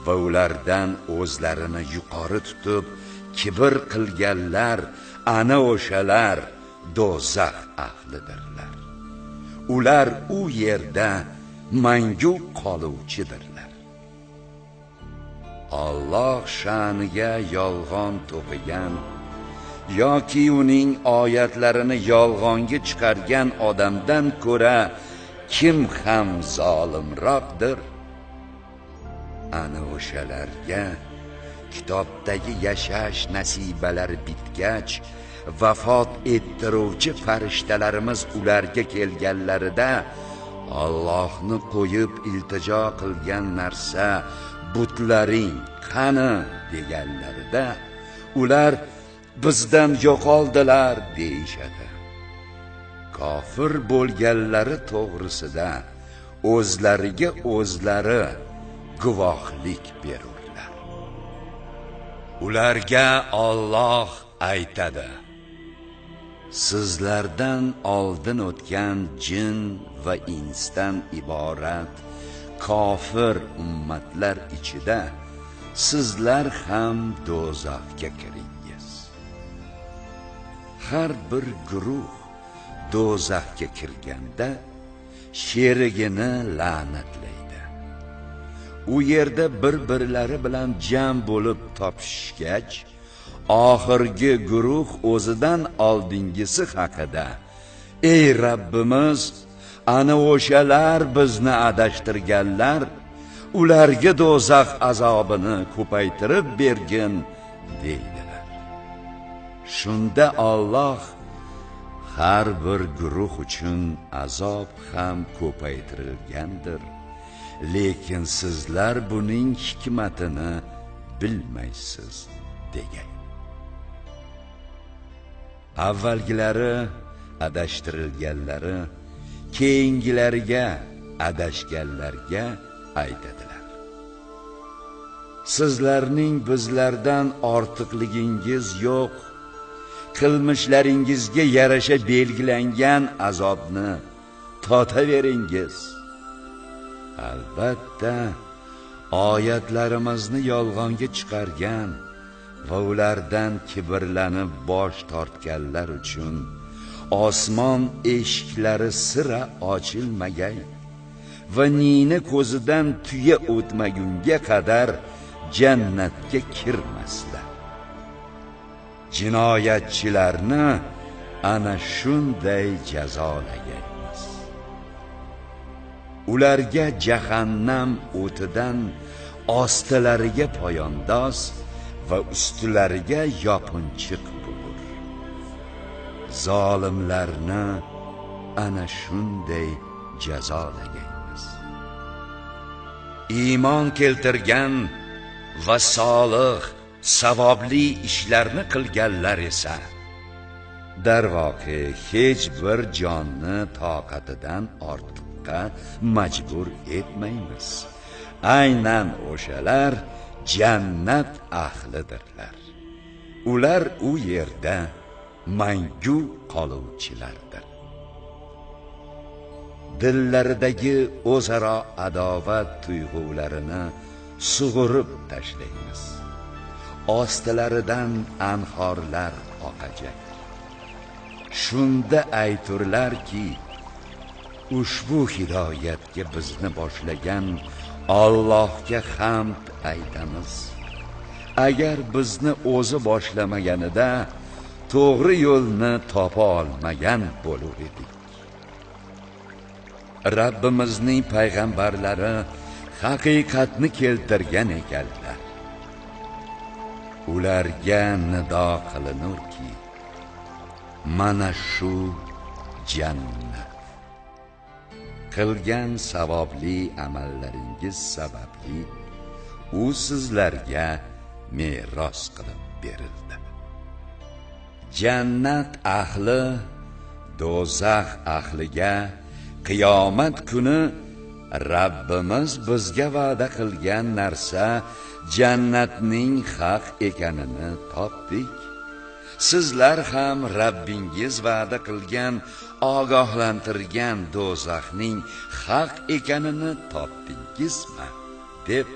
va ulardan o'zlarini yuqori tutib kibr qilganlar ana o'shalar do'zax ahlidirlar. Ular u yerda mangu qoluvchidirlar. Alloh sha'niga yolg'on to'qigan yoki uning oyatlarini yolg'onga chiqargan odamdan ko'ra kim ham zolimroqdir? Ana o'shalarga kitobdagi yashash nasibalari bitgach, vafot ettiruvchi farishtalarimiz ularga kelganlarida Allohni qo'yib iltijo qilgan narsa butlaring qani deganlarida, ular bizdan yo'qoldilar deyishadi. Kofir bo'lganlari to'g'risida o'zlariga o'zlari guvohlik berurlar. Ularga Alloh aytadi: sizlardan oldin o'tgan jin va insdan iborat kofir ummatlar ichida sizlar ham do'zaxga kiringiz. Har bir guruh do'zaxga kirganda sherigini la'natlaydi. U yerda bir-birlari bilan jam bo'lib topishgach, oxirgi guruh o'zidan oldingisi haqida: ey Rabbimiz, ana o'shalar bizni adashtirganlar, ularga do'zax azobini ko'paytirib bergin deydilar. Shunda Alloh har bir guruh uchun azob ham ko'paytirilgandir, lekin sizlar buning hikmatini bilmaysiz degan. Avvalgilari adashtirilganlari keyingilariga adashganlarga aytadilar: sizlarning bizlardan ortiqligingiz yo'q, qilmishlaringizga yarasha belgilangan azobni totaveringiz. Albatta oyatlarimizni yolg'onga chiqargan va ulardan kibrlanib bosh tortganlar uchun osmon eshiklari sira ochilmagay va nina ko'zidan tuya o'tmagunga qadar jannatga kirmaslar. Jinoyatchilarni ana shunday jazolagaymiz. Ularga jahannam o'tidan ostilariga poyandoz va ustilariga yopinchiq bo'lur. Zolimlarni ana shunday jazolagaymiz. Iymon keltirgan va solih, savobli ishlarni qilganlar esa darvoqe hech bir jonni toqatidan ortiqqa majbur etmaymiz. Aynan o'shalar jannat ahlidirlar. Ular u yerda mangu qoluvchilardir. Dillaridagi o'zaro adovat tuyg'ularini sug'urib tashlaymiz. Ostilaridan anhorlar oqajak. Shunda ayturlarki, ushbu hidoyatga bizni boshlagan Allohga hamd aytamiz. Agar bizni o'zi boshlamaganida to'g'ri yo'lni topa olmagan bo'lar edik. Rabbimizning payg'ambarlari haqiqatni keltirgan ekanlar. Ularga nido qilinurki, mana shu jannat. Qilgan savobli amallaringiz sababli u sizlarga meros qilib berildi. Jannat ahli do'zax ahliga qiyomat kuni Rabbimiz bizga va'da qilgan narsa jannatning haq ekanini topdik. Sizlar ham Rabbingiz va'da qilgan, ogohlantirgan do'zaxning haq ekanini topdingizmi? deb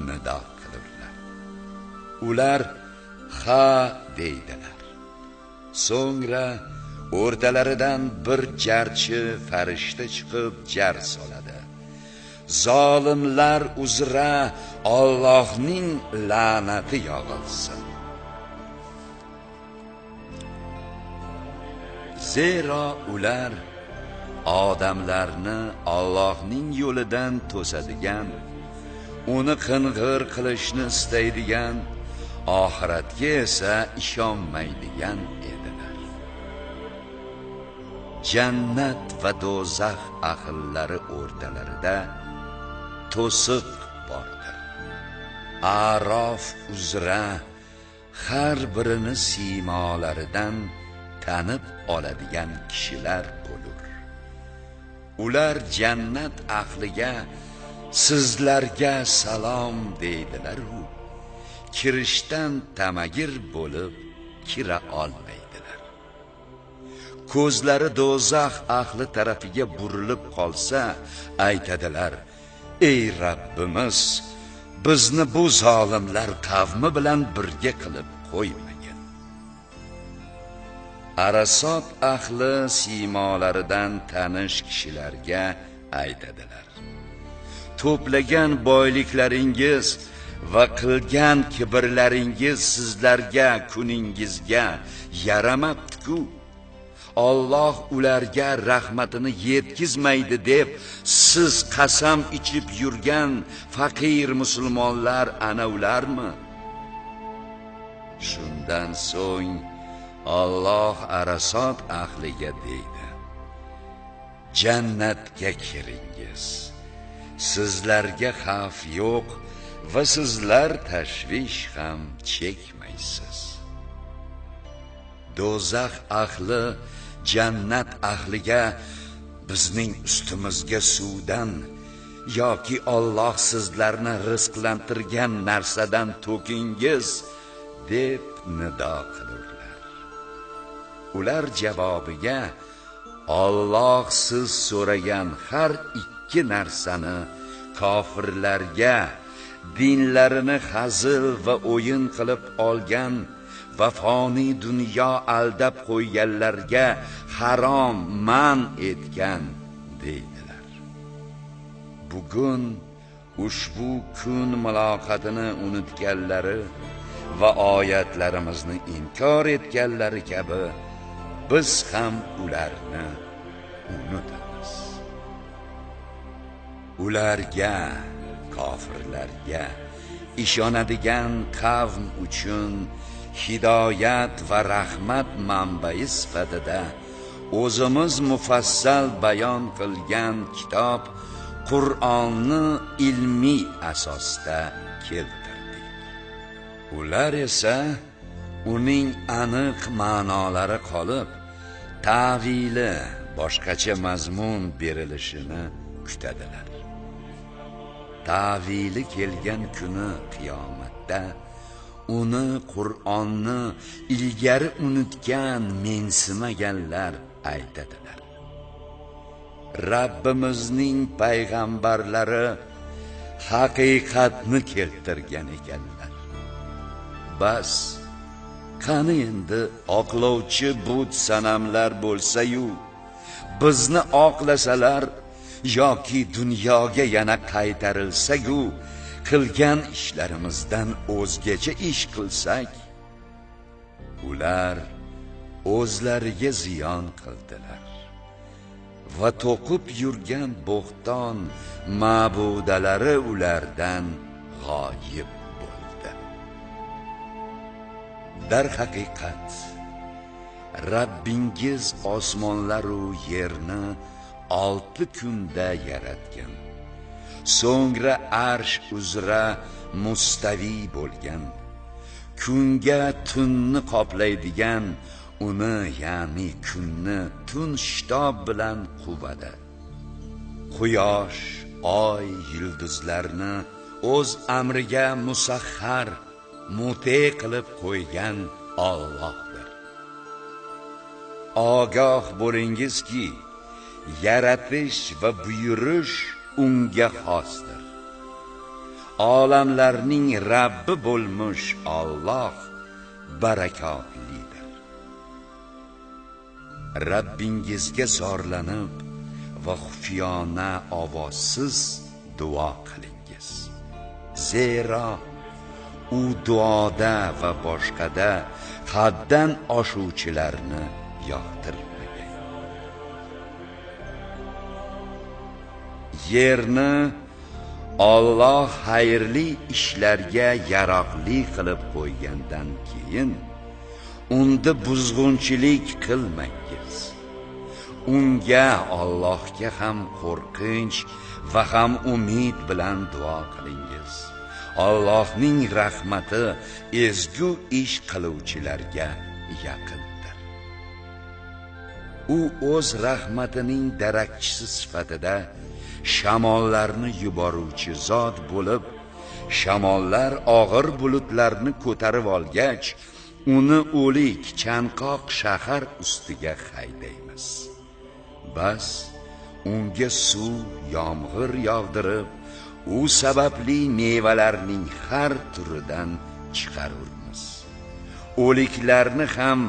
nido qilurlar. Ular ha deydilar. So'ngra o'rtalaridan bir jarchi farishta chiqib jar soladi. Zolimlar uzra Allohning la'nati yog'ilsin. Zero ular odamlarni Allohning yo'lidan to'sadigan, uni qing'ir qilishni istaydigan, oxiratga esa ishonmaydigan edilar. Jannat va do'zax ahllari o'rtalarida to'siq bordir. A'rof uzra har birini siymolaridan tanib oladigan kishilar bo'lur. Ular jannat ahliga sizlarga salom deydilar u kirishdan tamagir bo'lib kira olmaydilar. Ko'zlari do'zax ahli tarafiga burilib qolsa aytadilar: ey Rabbimiz, bizni bu zolimlar qavmi bilan birga qilib qo'ymagin. Arasot ahli siymolaridan tanish kishilarga aytadilar: to'plagan boyliklaringiz va qilgan kibrlaringiz sizlarga kuningizga yaramabdi-ku. Alloh ularga rahmatini yetkizmaydi deb siz qasam ichib yurgan faqir musulmonlar ana ularmi? Shundan so'ng Alloh arasot ahliga deydi: jannatga kiringiz. Sizlarga xavf yo'q va sizlar tashvish ham chekmaysiz. Do'zax ahli jannat ahliga bizning ustimizga suvdan yoki Alloh sizlarni rizqlantirgan narsadan to'kingiz deb nido qilurlar. Ular javobiga: Alloh siz so'ragan har ikki narsani kofirlarga, dinlarini hazil va o'yin qilib olgan va foniy dunyo aldab qo'yganlarga harom man etgan deydilar. Bugun ushbu kun muloqotini unutganlari va oyatlarimizni inkor etganlari kabi biz ham ularni unutamiz. Ularga, kofirlarga ishonadigan qavm uchun hidoyat va rahmat manbai sifatida o'zimiz mufassal bayon qilgan kitob Qur'onni ilmiy asosda keltirdik. Ular esa uning aniq ma'nolari qolib, ta'vili boshqacha mazmun berilishini kutadilar. Ta'vili kelgan kuni qiyomatda uni Qur'onni ilgari unutgan, mensimaganlar aytadilar. Rabbimizning payg'ambarlari haqiqatni keltirgan ekanlar. Bas, qani endi oqlovchi but sanamlar bo'lsa-yu, bizni oqlasalar yoki dunyoga yana qaytarilsak-u, qilgan ishlarimizdan o'zgacha ish qilsak, ular o'zlariga ziyon qildilar va to'qib yurgan bo'xton ma'budalari ulardan g'oyib bo'ldi. Dar haqiqat, Rabbingiz osmonlar va yerni 6 kunda yaratgan. So'ngra arsh uzra mustavi bo'lgan. Kunga tunni qoplaydigan, uni ya'ni kunni tun shitob bilan quvadi. Quyosh, oy, yulduzlarni o'z amriga musahhar, mute qilib qo'ygan Allohdir. Ogoh bo'lingizki, yaratish va buyurish unga xosdir. Olamlarning Rabbi bo'lmuş Alloh barakotlidir. Rabbingizga zorlanib va xufiyona ovozsiz duo qilingiz. Zero u duoda va boshqada haddan oshuvchilarni yoqtirmagan. Yerni Alloh xayrli ishlarga yaroqli qilib qo'ygandan keyin unda buzg'unchilik qilmangiz. Unga Allohga ham qo'rqinch va ham umid bilan duo qilingiz. Allohning rahmati ezgu ish qiluvchilarga yaqindir. U o'z rahmatining darakchisi sifatida shamollarni yuboruvchi zot bo'lib, shamollar og'ir bulutlarni ko'tarib olgach, uni o'lik chanqoq shahar ustiga haydaymiz. Bas, unga suv, yomg'ir yog'dirib, u sababli mevalarning har turidan chiqarurmiz. O'liklarni ham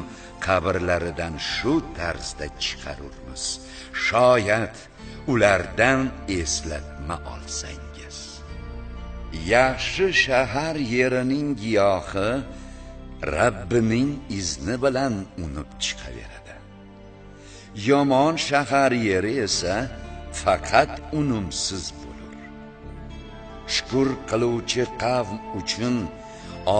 qabrlaridan shu tarzda chiqarurmiz. Shoyat ulardan eslatma olsangiz. Yaxshi shahar yerining giyohi Rabbining izni bilan unib chiqaveradi. Yomon shahar yeri esa faqat unumsiz bo'lur. Shukr qiluvchi qavm uchun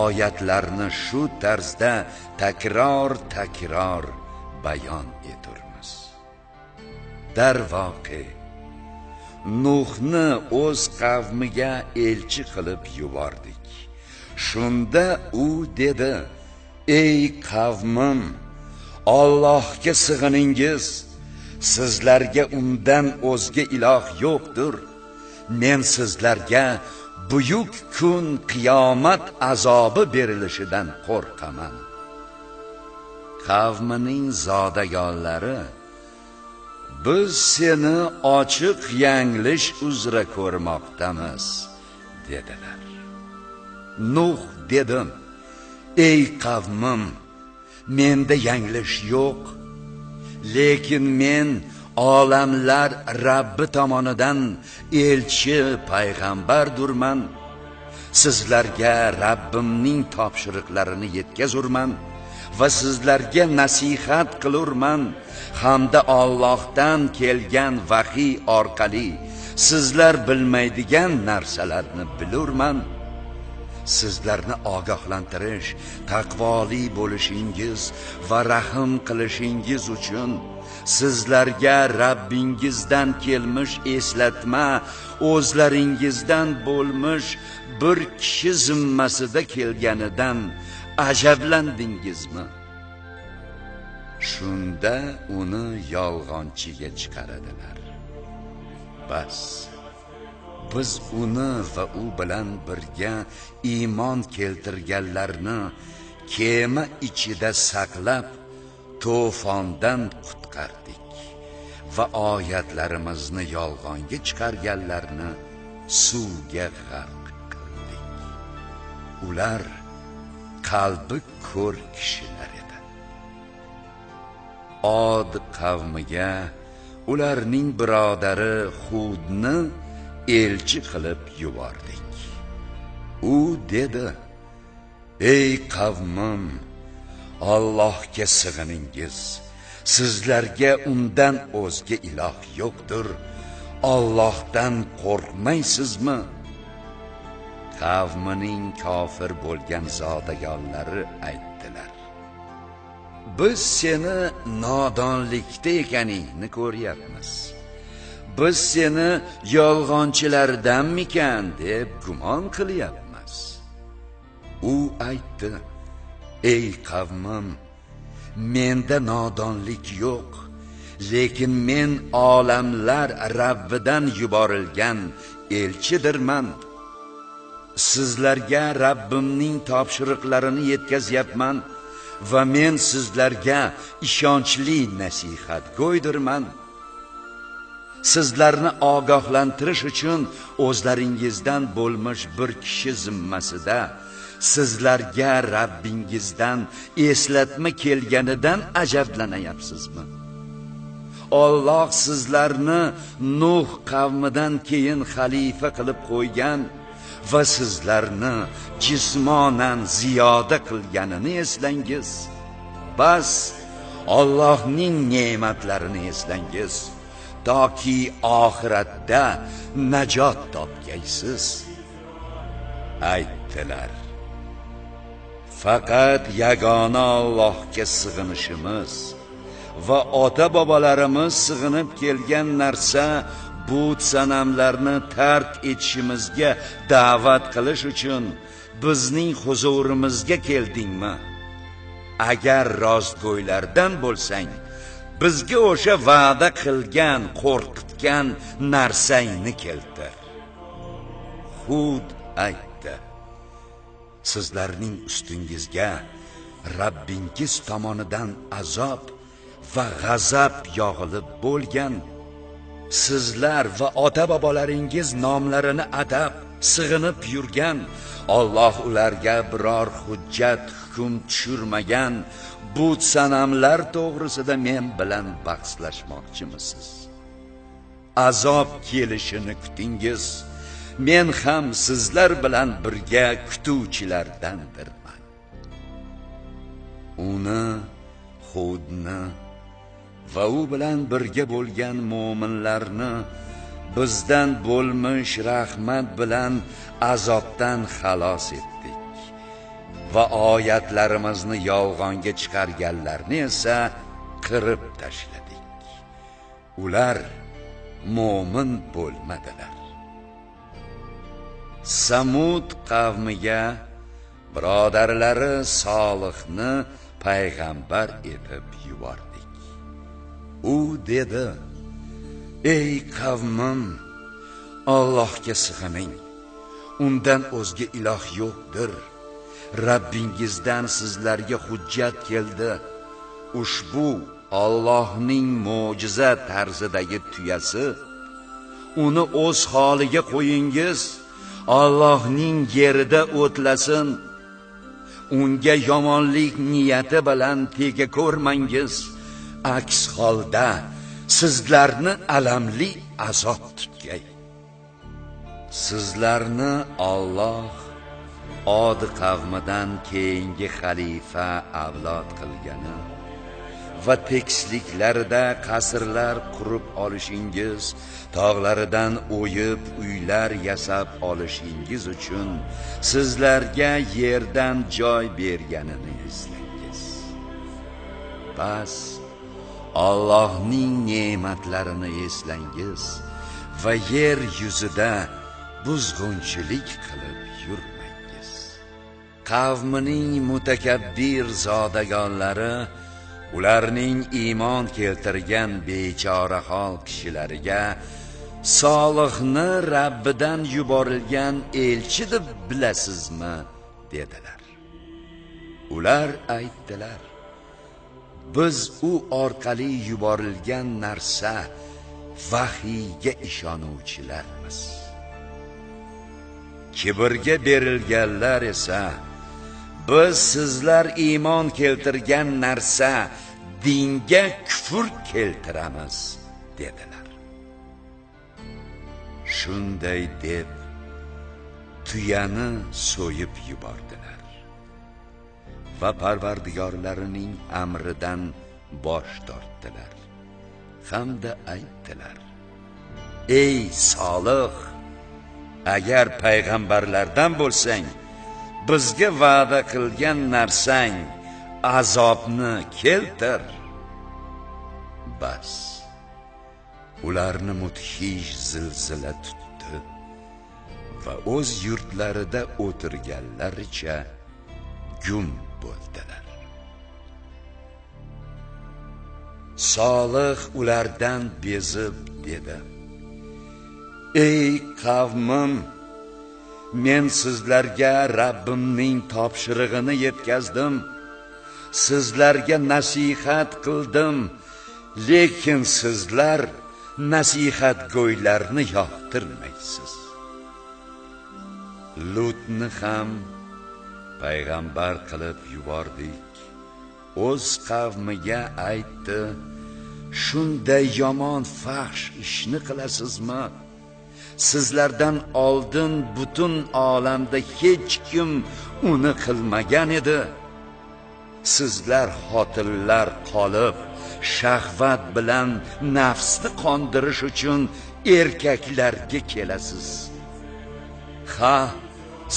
oyatlarni shu tarzda takror bayon eturmiz. Darvoqe, Nuhni o'z qavmiga elchi qilib yubordik. Shunda u dedi: "Ey qavmim, Allohga sig'iningiz. Sizlarga undan o'zga iloh yo'qdir. Men sizlarga buyuk kun qiyomat azobi berilishidan qo'rqaman." Qavmining zodagonlari: "Biz seni ochiq yanglish uzra ko'rmoqdamiz", dedilar. Nuh dedim: "Ey qavmim, menda yanglish yo'q, lekin men olamlar Rabbi tomonidan elchi payg'ambardurman. Sizlarga Rabbimning topshiriqlarini yetkazurman va sizlarga nasihat qilurman, hamda Allohdan kelgan vahiy orqali sizlar bilmaydigan narsalarni bilurman. Sizlarni ogohlantirish, taqvoli bo'lishingiz va rahm qilishingiz uchun sizlarga Rabbingizdan kelmish eslatma o'zlaringizdan bo'lmish bir kishi zimmasida kelganidan ajablandingizmi? Shunda uni yolg'onchiga chiqaradilar. Bas, biz uni va u bilan birga iymon keltirganlarni kema ichida saqlab to'fondan qutqardik va oyatlarimizni yolg'onga chiqarganlarni suvga g'arq qildik. Ular qalbi ko'r kishilar edi. Od qavmiga ularning birodari Hudni elchi qilib yubordik. U dedi: ey qavmim, Allohga sig'iningiz. Sizlarga undan o'zga iloh yo'qdir. Allohdan qo'rqmaysizmi? Qavmining kofir bo'lgan zodagonlari aytdilar: biz seni nodonlikda ekaningni ko'ryapmiz. Biz seni yolg'onchilardanmikan deb gumon qilyapmiz. U aytdi: ey qavmim, menda nodonlik yo'q, lekin men olamlar Rabbidan yuborilgan elchidirman. Sizlarga Rabbimning topshiriqlarini yetkazyapman va men sizlarga ishonchli nasihatgo'ydirman. Sizlarni ogohlantirish uchun o'zlaringizdan bo'lmish bir kishi zimmasida sizlarga Rabbingizdan eslatma kelganidan ajablanayapsizmi? Alloh sizlarni Nuh qavmidan keyin xalifa qilib qo'ygan va sizlarni jismonan ziyoda qilganini eslangiz. Bas, Allohning ne'matlarini eslangiz, toki oxiratda najot topgaysiz. Aytdilar: faqat yagona Allohga sig'inishimiz va ota-bobolarimiz sig'inib kelgan narsa but sanamlarni tark etishimizga da'vat qilish uchun bizning huzurimizga keldingmi? Agar rostgo'ylardan bo'lsang, bizga o'sha va'da qilgan, qo'rqitgan narsangni keltir. Hud aytdi: sizlarning ustingizga Rabbingiz tomonidan azob va g'azab yog'ilib bo'lgan. Sizlar va ota-bobolaringiz nomlarini atab sig'inib yurgan, Alloh ularga biror hujjat, hukm tushirmagan but sanamlar to'g'risida men bilan bahslashmoqchimisiz? Azob kelishini kutingiz. Men ham sizlar bilan birga kutuvchilardandirman. Uni, Hudni va u bilan birga bo'lgan mo'minlarni bizdan bo'lmish rahmat bilan azobdan xalos etdik va oyatlarimizni yolg'onga chiqarganlarni esa qirib tashladik. Ular mo'min bo'lmadilar. Samud qavmiga birodarlari Solihni payg'ambar etib yubordik. U dedi: ey qavmim, Allohga sig'ining. Undan o'zga iloh yo'qdir. Rabbingizdan sizlarga hujjat keldi. Ushbu Allohning mo'jiza tarzidagi tuyasi. Uni o'z holiga qo'yingiz. Allohning yerida o'tlasin. Unga yomonlik niyati bilan tega ko'rmangiz. Aks holda sizlarni alamli azob tutgay. Sizlarni Alloh Od qavmidan keyingi xalifa avlod qilgani va tekisliklarida qasrlar qurib olishingiz, tog'laridan o'yib uylar yasab olishingiz uchun sizlarga yerdan joy berganini eslangiz. Bas, Allohning ne'matlarini eslangiz va yer yuzida buzg'unchilik qilib yurmangiz. Qavmining mutakabbir zodagonlari ularning iymon keltirgan bechorahol kishilariga Solihni Rabbidan yuborilgan elchi deb bilasizmi dedilar. Ular aytdilar: biz u orqali yuborilgan narsa vahiyga ishonuvchilarmiz. Kibrga berilganlar esa biz sizlar iymon keltirgan narsa dinga kufr keltiramiz dedilar. Shunday deb tuyani so'yib yubordilar va Parvardigorlarining amridan bosh tortdilar hamda aytdilar: ey Solih, agar payg'ambarlardan bo'lsang, bizga va'da qilgan narsang azobni keltir. Bas, ularni mudhish zilzila tutdi va o'z yurtlarida o'tirganlaricha gum bo'ldilar. Solih ulardan bezib dedi: ey qavmim, men sizlarga Rabbimning topshirig'ini yetkazdim, sizlarga nasihat qildim, lekin sizlar nasihatgo'ylarni yoqtirmaysiz. Lutni ham payg'ambar qilib yubordik. O'z qavmiga aytdi: shunday yomon fahsh ishni qilasizmi? Sizlardan oldin butun olamda hech kim uni qilmagan edi. Sizlar xotinlar qolib, shahvat bilan nafsni qondirish uchun erkaklarga kelasiz. Ha,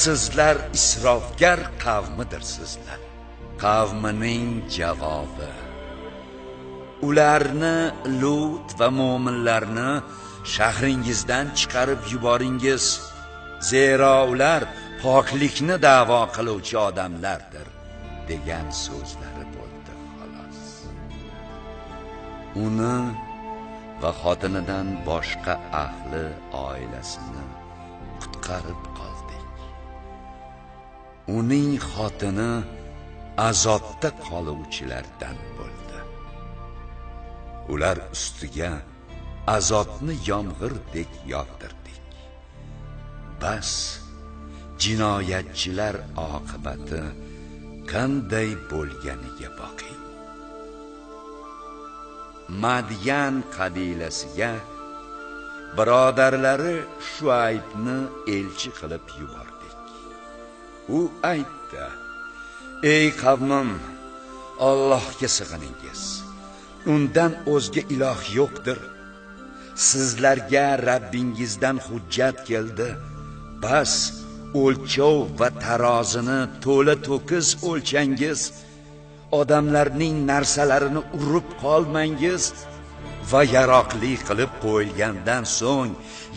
sizlar isrofgar qavmidirsizlar. Qavmining javobi: ularni, Lut va mo'minlarni shahringizdan chiqarib yuboringiz, zero ular poklikni da'vo qiluvchi odamlardir degan so'zlari bo'ldi xolos. Uni va xotinidan boshqa ahli oilasini qutqarib qoldik. Uning xotini azobda qoluvchilardan bo'ldi. Ular ustiga azobni yomg'irdek yog'dirdik. Bas, jinoyatchilar oqibati qanday bo'lganiga boqing. Madyan qabilasiga birodarlari Shuaybni elchi qilib yubordik. U aytdi: ey qavmim, Allohga sig'iningiz. Undan o'zga iloh yo'qdir. Sizlarga Rabbingizdan hujjat keldi. Bas, o'lchov va tarozini to'la to'kis o'lchangiz. Odamlarning narsalarini urib qolmangiz va yaroqli qilib qo'yilgandan so'ng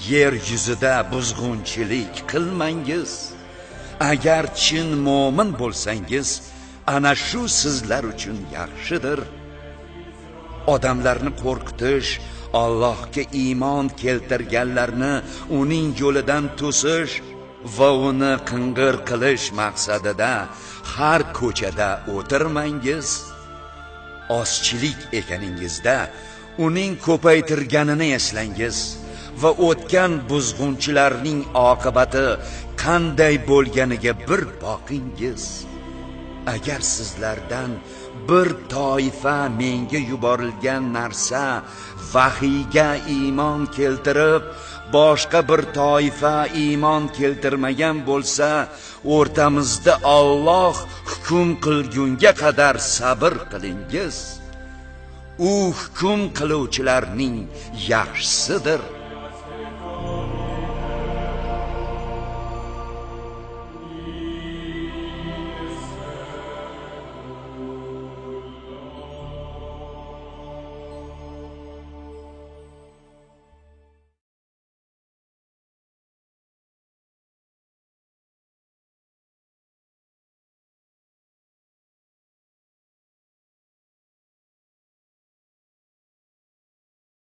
yer yuzida buzg'unchilik qilmangiz. Agar chin mo'min bo'lsangiz, ana shu sizlar uchun yaxshidir. Odamlarni qo'rqitish, Allohga iymon keltirganlarni uning yo'lidan to'sish va uni qing'ir qilish maqsadida har ko'chada o'tirmangiz. Ozchilik ekaningizda uning ko'paytirganini eslangiz va o'tgan buzg'unchilarning oqibati qanday bo'lganiga bir boqingiz. Agar sizlardan bir toifa menga yuborilgan narsa vahiyga iymon keltirib, boshqa bir toifa iymon keltirmagan bo'lsa, o'rtamizda Alloh hukm qilgunga qadar sabr qilingiz. U hukm qiluvchilarning yaxshisidir.